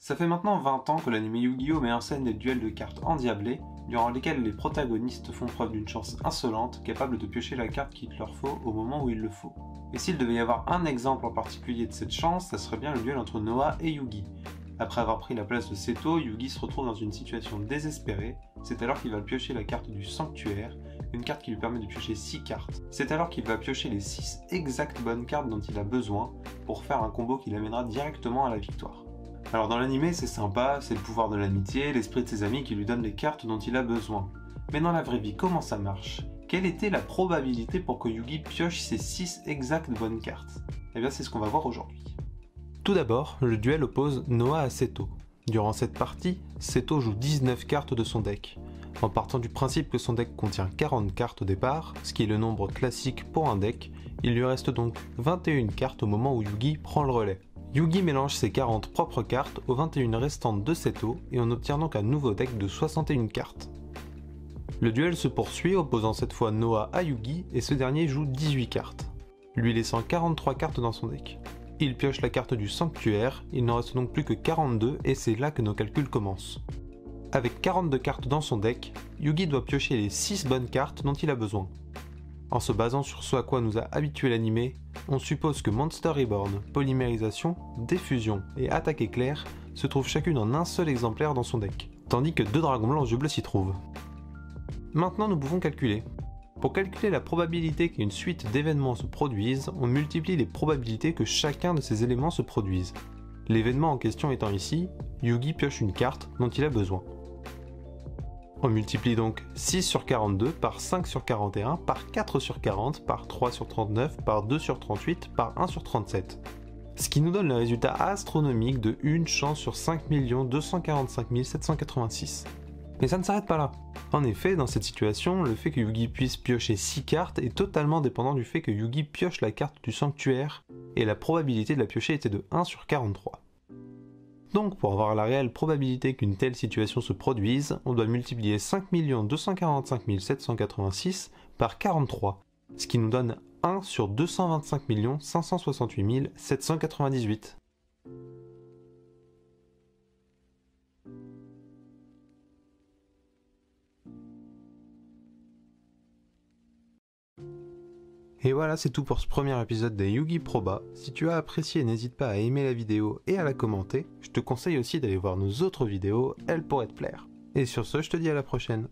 Ça fait maintenant 20 ans que l'anime Yu-Gi-Oh! Met en scène des duels de cartes endiablés, durant lesquels les protagonistes font preuve d'une chance insolente, capable de piocher la carte qu'il leur faut au moment où il le faut. Et s'il devait y avoir un exemple en particulier de cette chance, ça serait bien le duel entre Noah et Yugi. Après avoir pris la place de Seto, Yugi se retrouve dans une situation désespérée, c'est alors qu'il va piocher la carte du Sanctuaire, une carte qui lui permet de piocher 6 cartes. C'est alors qu'il va piocher les 6 exactes bonnes cartes dont il a besoin pour faire un combo qui l'amènera directement à la victoire. Alors dans l'anime c'est sympa, c'est le pouvoir de l'amitié, l'esprit de ses amis qui lui donne les cartes dont il a besoin. Mais dans la vraie vie, comment ça marche? Quelle était la probabilité pour que Yugi pioche ces 6 exactes bonnes cartes? Eh bien c'est ce qu'on va voir aujourd'hui. Tout d'abord, le duel oppose Noah à Seto. Durant cette partie, Seto joue 19 cartes de son deck. En partant du principe que son deck contient 40 cartes au départ, ce qui est le nombre classique pour un deck, il lui reste donc 21 cartes au moment où Yugi prend le relais. Yugi mélange ses 40 propres cartes aux 21 restantes de Seto et on obtient donc un nouveau deck de 61 cartes. Le duel se poursuit opposant cette fois Noah à Yugi et ce dernier joue 18 cartes, lui laissant 43 cartes dans son deck. Il pioche la carte du Sanctuaire, il n'en reste donc plus que 42 et c'est là que nos calculs commencent. Avec 42 cartes dans son deck, Yugi doit piocher les 6 bonnes cartes dont il a besoin. En se basant sur ce à quoi nous a habitué l'anime, on suppose que Monster Reborn, Polymérisation, Diffusion et Attaque Éclair se trouvent chacune en un seul exemplaire dans son deck, tandis que 2 dragons blancs yeux bleus s'y trouvent. Maintenant nous pouvons calculer. Pour calculer la probabilité qu'une suite d'événements se produise, on multiplie les probabilités que chacun de ces éléments se produise. L'événement en question étant ici, Yugi pioche une carte dont il a besoin. On multiplie donc 6 sur 42 par 5 sur 41 par 4 sur 40 par 3 sur 39 par 2 sur 38 par 1 sur 37. Ce qui nous donne le résultat astronomique de une chance sur 5 245 786. Mais ça ne s'arrête pas là. En effet, dans cette situation, le fait que Yugi puisse piocher 6 cartes est totalement dépendant du fait que Yugi pioche la carte du Sanctuaire, et la probabilité de la piocher était de 1 sur 43. Donc pour avoir la réelle probabilité qu'une telle situation se produise, on doit multiplier 5 245 786 par 43, ce qui nous donne 1 sur 225 568 798. Et voilà, c'est tout pour ce premier épisode des Yu-Gi Proba. Si tu as apprécié, n'hésite pas à aimer la vidéo et à la commenter. Je te conseille aussi d'aller voir nos autres vidéos, elles pourraient te plaire. Et sur ce, je te dis à la prochaine.